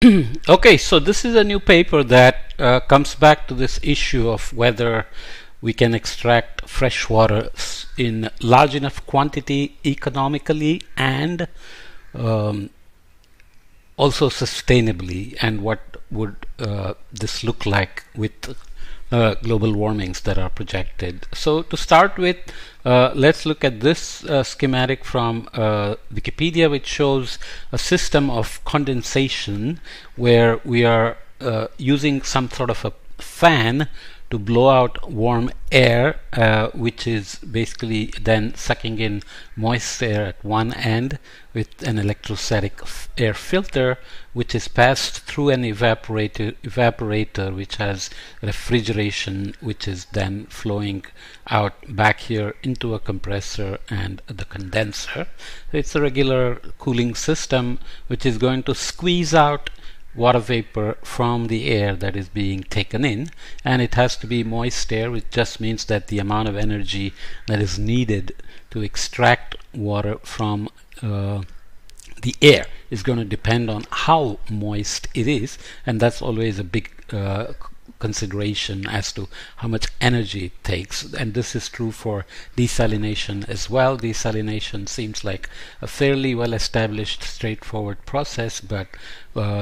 Okay, so this is a new paper that comes back to this issue of whether we can extract fresh water in large enough quantity economically and um, also sustainably, and what would this look like with global warmings that are projected. So to start with, let's look at this schematic from Wikipedia, which shows a system of condensation where we are using some sort of a fan to blow out warm air, which is basically then sucking in moist air at one end with an electrostatic air filter, which is passed through an evaporator which has refrigeration, which is then flowing out back here into a compressor and the condenser. It's a regular cooling system which is going to squeeze out water vapor from the air that is being taken in, and it has to be moist air, which just means that the amount of energy that is needed to extract water from the air is going to depend on how moist it is, and that's always a big consideration as to how much energy it takes. And this is true for desalination as well. Desalination seems like a fairly well established, straightforward process, but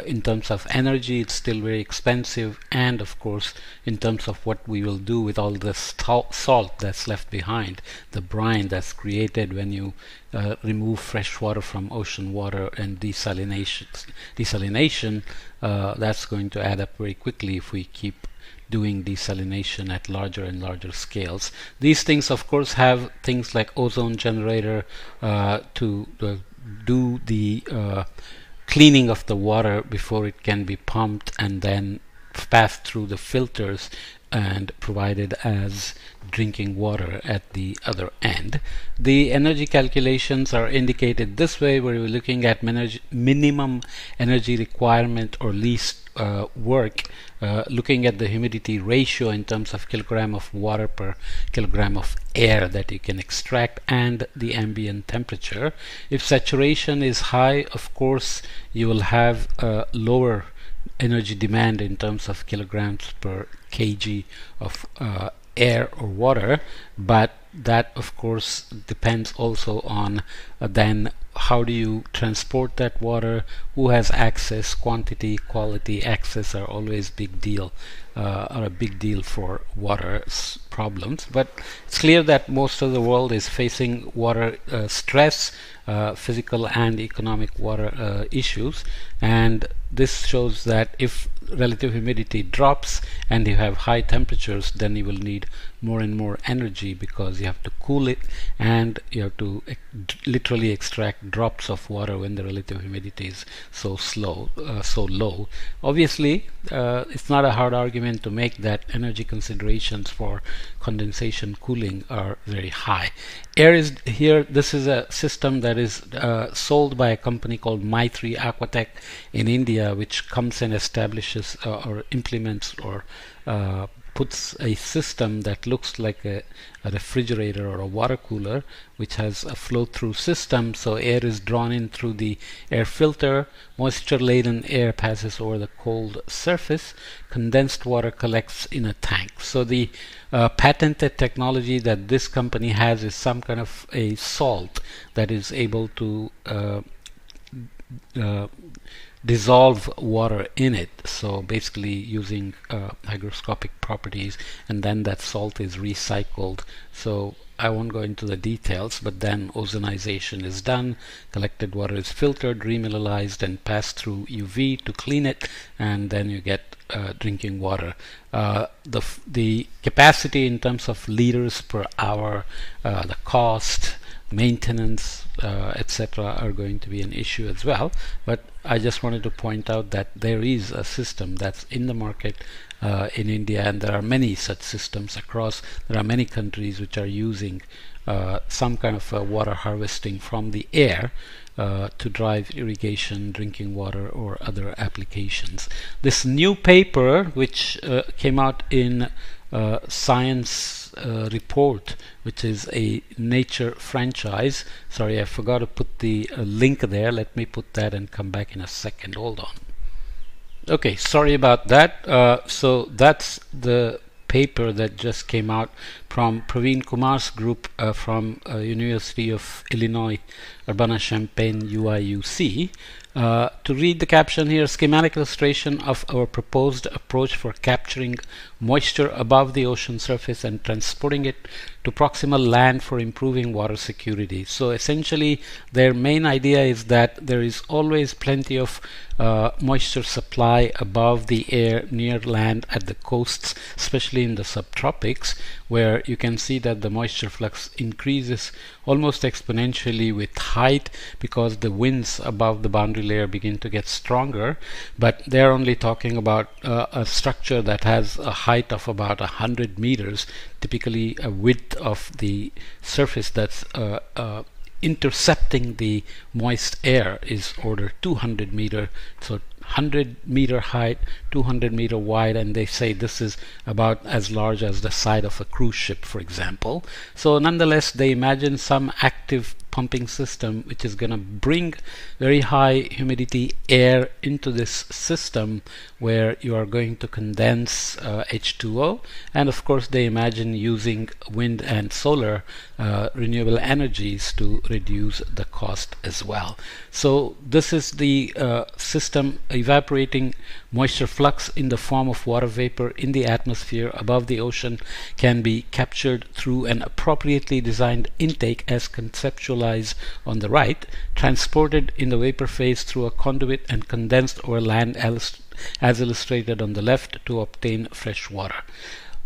in terms of energy it's still very expensive, and of course in terms of what we will do with all the salt that's left behind, the brine that's created when you remove fresh water from ocean water and desalination, that's going to add up very quickly if we keep doing desalination at larger and larger scales. These things of course have things like ozone generator to do the cleaning of the water before it can be pumped and then passed through the filters and provided as drinking water at the other end. The energy calculations are indicated this way, where we're looking at minimum energy requirement or least work, looking at the humidity ratio in terms of kilogram of water per kilogram of air that you can extract, and the ambient temperature. If saturation is high, of course you will have a lower energy demand in terms of kilograms per kg of air or water, but that of course depends also on then how do you transport that water, who has access, quantity, quality. Access are always big deal, are a big deal for water problems. But it's clear that most of the world is facing water stress, physical and economic water issues, and this shows that if relative humidity drops and you have high temperatures, then you will need more and more energy because you have to cool it, and you have to literally extract drops of water when the relative humidity is so low. Obviously, it's not a hard argument to make that energy considerations for condensation cooling are very high. Air is here. This is a system that is sold by a company called My3 Aquatech in India, which comes and establishes or implements or puts a system that looks like a refrigerator or a water cooler, which has a flow-through system. So air is drawn in through the air filter, moisture-laden air passes over the cold surface, condensed water collects in a tank. So the patented technology that this company has is some kind of a salt that is able to dissolve water in it, so basically using hygroscopic properties, and then that salt is recycled. So I won't go into the details, but then ozonization is done, collected water is filtered, remineralized, and passed through UV to clean it, and then you get drinking water. The capacity in terms of liters per hour, the cost, maintenance, etc. are going to be an issue as well. But I just wanted to point out that there is a system that's in the market in India, and there are many such systems across. There are many countries which are using some kind of water harvesting from the air to drive irrigation, drinking water, or other applications. This new paper, which came out in Science Report, which is a Nature franchise. Sorry, I forgot to put the link there. Let me put that and come back in a second. Hold on. Okay, sorry about that. So that's the paper that just came out from Praveen Kumar's group from University of Illinois Urbana-Champaign UIUC. To read the caption here, schematic illustration of our proposed approach for capturing moisture above the ocean surface and transporting it to proximal land for improving water security. So essentially their main idea is that there is always plenty of moisture supply above the air near land at the coasts, especially in the subtropics, where you can see that the moisture flux increases almost exponentially with height because the winds above the boundary layer begin to get stronger. But they're only talking about a structure that has a height of about 100 meters, typically a width of the surface that's intercepting the moist air is order 200 meter, so 100-meter height, 200-meter wide, and they say this is about as large as the side of a cruise ship, for example. So nonetheless, they imagine some active pumping system which is going to bring very high humidity air into this system where you are going to condense H2O, and of course they imagine using wind and solar renewable energies to reduce the cost as well. So this is the system evaporating moisture flux in the form of water vapor in the atmosphere above the ocean can be captured through an appropriately designed intake as conceptualized on the right, transported in the vapor phase through a conduit and condensed over land as illustrated on the left to obtain fresh water.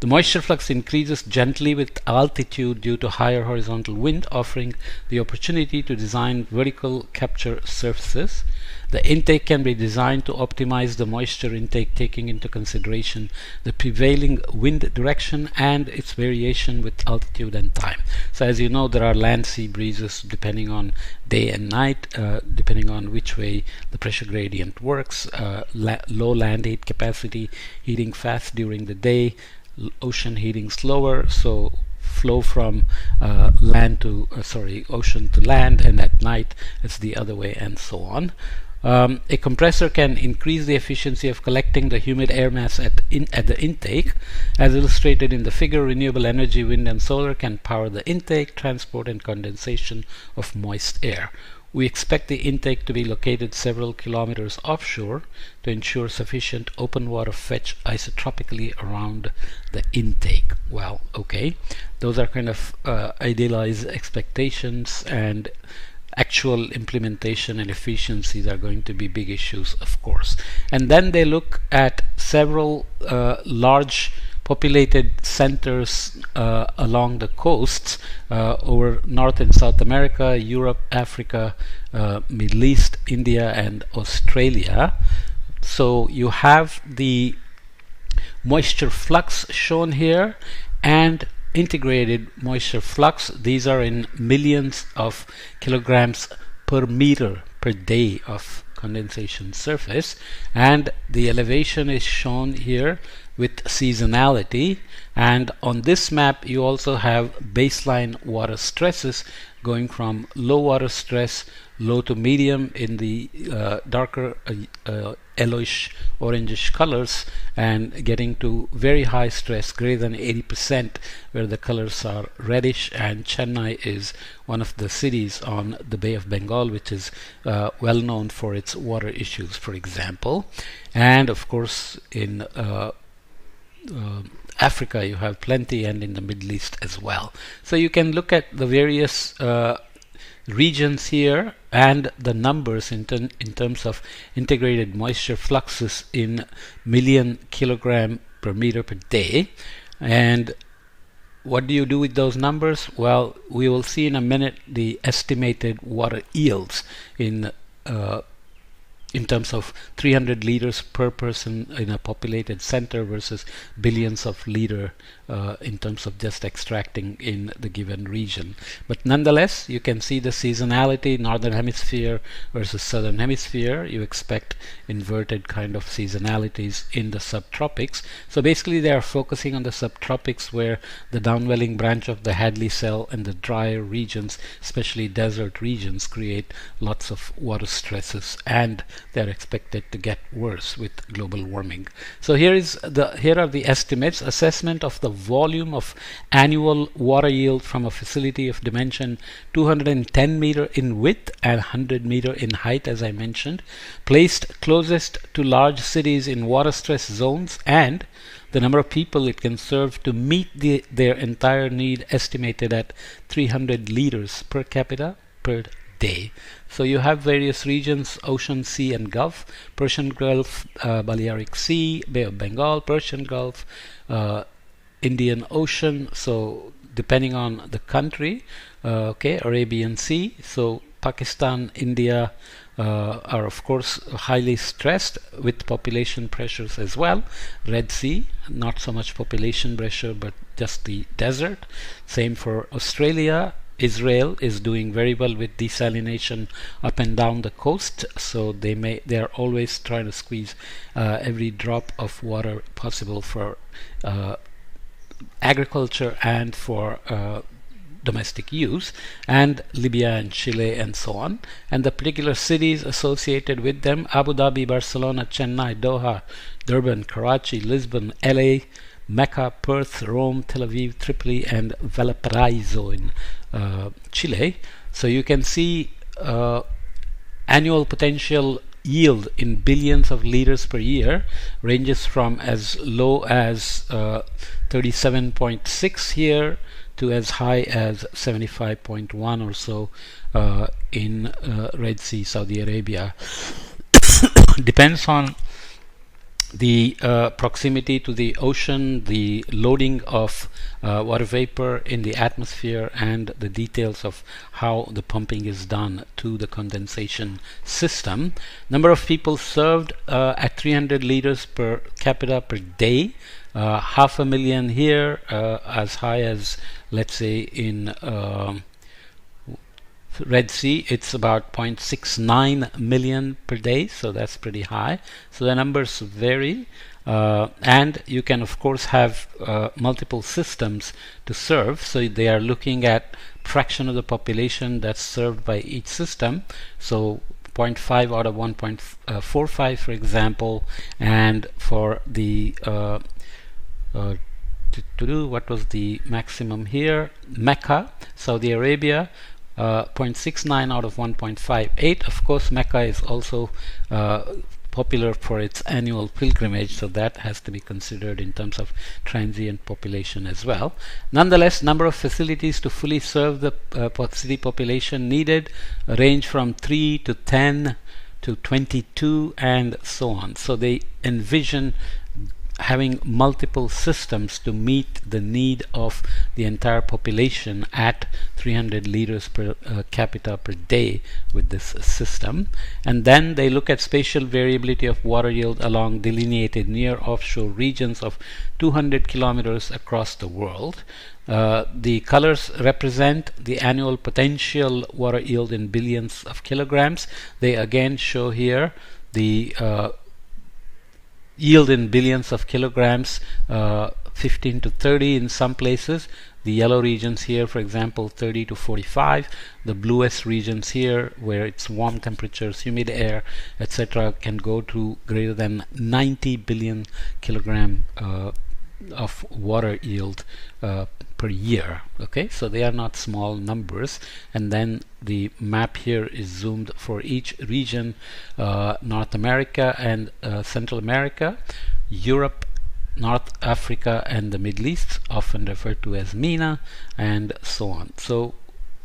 The moisture flux increases gently with altitude due to higher horizontal wind, offering the opportunity to design vertical capture surfaces. The intake can be designed to optimize the moisture intake, taking into consideration the prevailing wind direction and its variation with altitude and time. So as you know, there are land sea breezes depending on day and night, depending on which way the pressure gradient works, low land heat capacity, heating fast during the day, ocean heating slower, so flow from ocean to land, and at night it's the other way, and so on. A compressor can increase the efficiency of collecting the humid air mass at the intake. As illustrated in the figure, renewable energy, wind and solar can power the intake, transport and condensation of moist air. We expect the intake to be located several kilometers offshore to ensure sufficient open water fetch isotropically around the intake. Well, okay, those are kind of idealized expectations, and actual implementation and efficiencies are going to be big issues, of course. And then they look at several large populated centers along the coasts over North and South America, Europe, Africa, Middle East, India and Australia. So you have the moisture flux shown here and integrated moisture flux. These are in millions of kilograms per meter per day of condensation surface, and the elevation is shown here with seasonality. And on this map you also have baseline water stresses going from low water stress, low to medium in the darker yellowish orangish colors, and getting to very high stress greater than 80%, where the colors are reddish. And Chennai is one of the cities on the Bay of Bengal which is well known for its water issues, for example. And of course in Africa you have plenty, and in the Middle East as well. So you can look at the various regions here and the numbers in terms of integrated moisture fluxes in million kilogram per meter per day. And what do you do with those numbers? Well, we will see in a minute the estimated water yields in terms of 300 liters per person in a populated center versus billions of liter in terms of just extracting in the given region. But nonetheless, you can see the seasonality, northern hemisphere versus southern hemisphere. You expect inverted kind of seasonalities in the subtropics. So basically they are focusing on the subtropics, where the downwelling branch of the Hadley cell and the drier regions, especially desert regions, create lots of water stresses, and they're expected to get worse with global warming. So here are the estimates. Assessment of the volume of annual water yield from a facility of dimension 210 meter in width and 100 meter in height, as I mentioned, placed closest to large cities in water stress zones, and the number of people it can serve to meet their entire need, estimated at 300 liters per capita per day. So you have various regions: ocean, sea and gulf, Persian Gulf, Balearic Sea, Bay of Bengal, Persian Gulf, Indian Ocean. So depending on the country, Arabian Sea. So Pakistan, India are of course highly stressed with population pressures as well. Red Sea, not so much population pressure, but just the desert. Same for Australia. Israel is doing very well with desalination up and down the coast, so they are always trying to squeeze every drop of water possible for agriculture and for domestic use, and Libya and Chile and so on. And the particular cities associated with them: Abu Dhabi, Barcelona, Chennai, Doha, Durban, Karachi, Lisbon, LA, Mecca, Perth, Rome, Tel Aviv, Tripoli and Valparaiso in Chile. So you can see annual potential yield in billions of liters per year ranges from as low as 37.6 here to as high as 75.1 or so in Red Sea, Saudi Arabia. Depends on the proximity to the ocean, the loading of water vapor in the atmosphere, and the details of how the pumping is done to the condensation system. Number of people served at 300 liters per capita per day. 500,000 here, as high as, let's say, in Red Sea, it's about 0.69 million per day, so that's pretty high. So the numbers vary, and you can of course have multiple systems to serve. So they are looking at fraction of the population that's served by each system. So 0.5 out of 1.45, for example, and for the what was the maximum here? Mecca, Saudi Arabia, 0.69 out of 1.58. Of course, Mecca is also popular for its annual pilgrimage, so that has to be considered in terms of transient population as well. Nonetheless, number of facilities to fully serve the city population needed range from 3 to 10 to 22 and so on. So they envision having multiple systems to meet the need of the entire population at 300 liters per capita per day with this system. And then they look at spatial variability of water yield along delineated near offshore regions of 200 kilometers across the world. The colors represent the annual potential water yield in billions of kilograms. They again show here the yield in billions of kilograms, 15 to 30 in some places. The yellow regions here, for example, 30 to 45. The bluest regions here, where it's warm temperatures, humid air, etc., can go to greater than 90 billion kilogram of water yield per year. Okay, so they are not small numbers. And then the map here is zoomed for each region: North America and Central America, Europe, North Africa and the Middle East, often referred to as MENA, and so on. So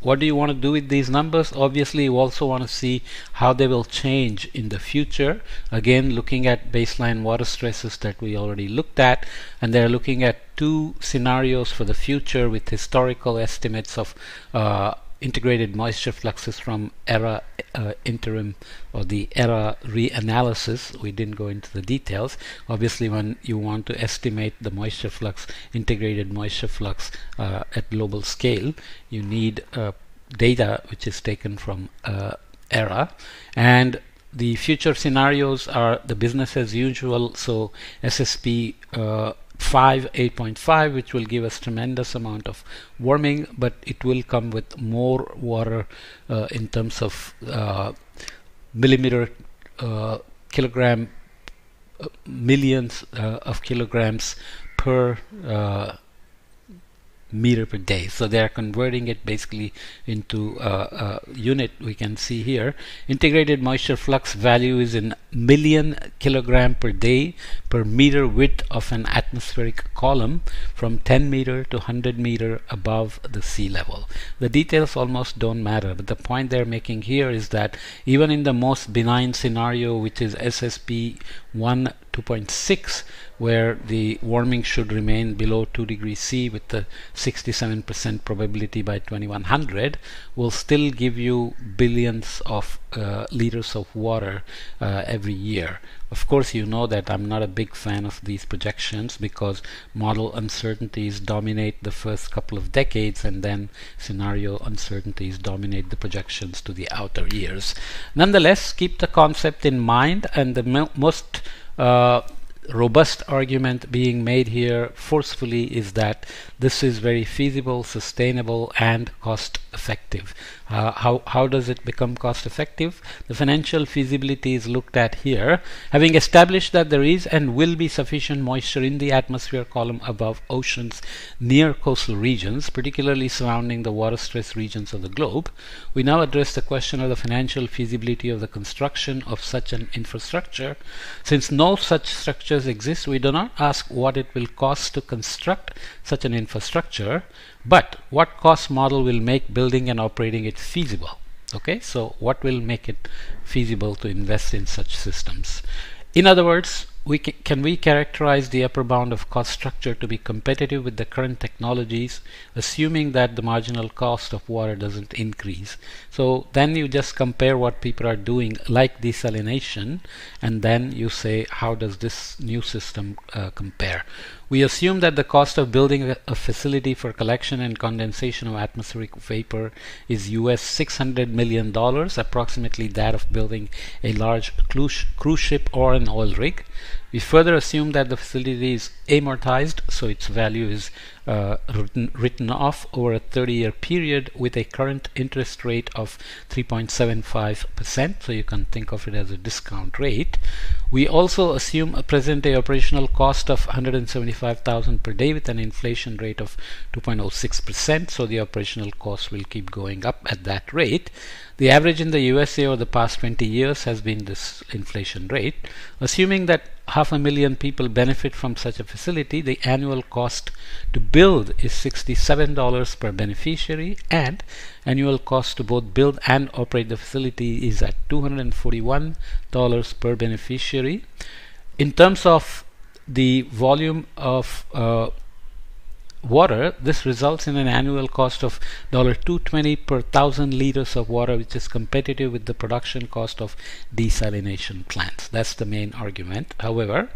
what do you want to do with these numbers? Obviously, you also want to see how they will change in the future. Again, looking at baseline water stresses that we already looked at, and they're looking at two scenarios for the future with historical estimates of integrated moisture fluxes from ERA interim or the ERA reanalysis. We didn't go into the details. Obviously, when you want to estimate the moisture flux, integrated moisture flux at global scale, you need data which is taken from ERA. And the future scenarios are the business as usual, so SSP 8.5, which will give us tremendous amount of warming, but it will come with more water in terms of millimeter kilogram, millions of kilograms per meter per day. So they are converting it basically into a unit. We can see here integrated moisture flux value is in million kilogram per day per meter width of an atmospheric column from 10 meter to 100 meter above the sea level. The details almost don't matter, but the point they're making here is that even in the most benign scenario, which is SSP 2.6, where the warming should remain below 2 degrees C with the 67% probability by 2100, will still give you billions of liters of water every year. Of course, you know that I'm not a big fan of these projections because model uncertainties dominate the first couple of decades, and then scenario uncertainties dominate the projections to the outer years. Nonetheless, keep the concept in mind, and the most robust argument being made here forcefully is that this is very feasible, sustainable, and cost effective. How does it become cost effective? The financial feasibility is looked at here. Having established that there is and will be sufficient moisture in the atmosphere column above oceans near coastal regions, particularly surrounding the water stress regions of the globe, we now address the question of the financial feasibility of the construction of such an infrastructure. Since no such structures exist, we do not ask what it will cost to construct such an infrastructure, but what cost model will make building and operating it feasible. Okay, so what will make it feasible to invest in such systems? In other words, can we characterize the upper bound of cost structure to be competitive with the current technologies, assuming that the marginal cost of water doesn't increase? So then you just compare what people are doing, like desalination, and then you say, how does this new system compare? We assume that the cost of building a facility for collection and condensation of atmospheric vapor is US $600 million, approximately that of building a large cruise ship or an oil rig. We further assume that the facility is amortized, so its value is written off over a 30-year period with a current interest rate of 3.75%, so you can think of it as a discount rate. We also assume a present-day operational cost of $175,000 per day with an inflation rate of 2.06%, so the operational cost will keep going up at that rate. The average in the USA over the past 20 years has been this inflation rate. Assuming that 500,000 people benefit from such a facility, the annual cost to build is $67 per beneficiary, and annual cost to both build and operate the facility is at $241 per beneficiary. In terms of the volume of water, this results in an annual cost of $2.20 per 1,000 liters of water, which is competitive with the production cost of desalination plants. That's the main argument. However,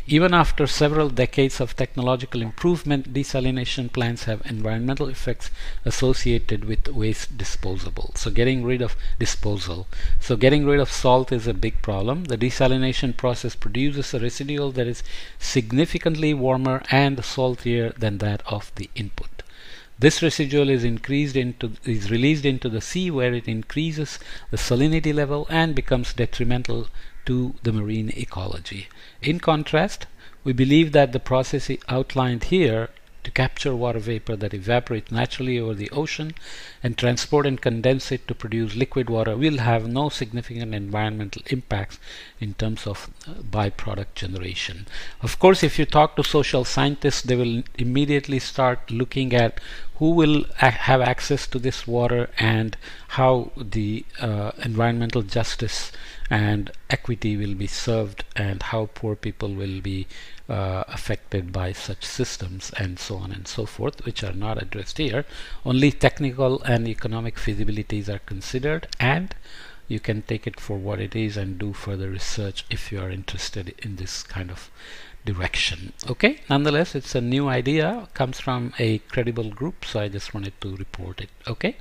even after several decades of technological improvement, desalination plants have environmental effects associated with waste disposal. So getting rid of salt is a big problem. The desalination process produces a residual that is significantly warmer and saltier than that of the input. This residual is released into the sea, where it increases the salinity level and becomes detrimental to the marine ecology. In contrast, we believe that the process outlined here to capture water vapor that evaporates naturally over the ocean and transport and condense it to produce liquid water will have no significant environmental impacts in terms of byproduct generation. Of course, if you talk to social scientists, they will immediately start looking at who will have access to this water, and how the environmental justice and equity will be served, and how poor people will be affected by such systems, and so on and so forth, which are not addressed here. Only technical and economic feasibilities are considered, and you can take it for what it is and do further research if you are interested in this kind of direction. Okay, nonetheless, it's a new idea, comes from a credible group, so I just wanted to report it. Okay.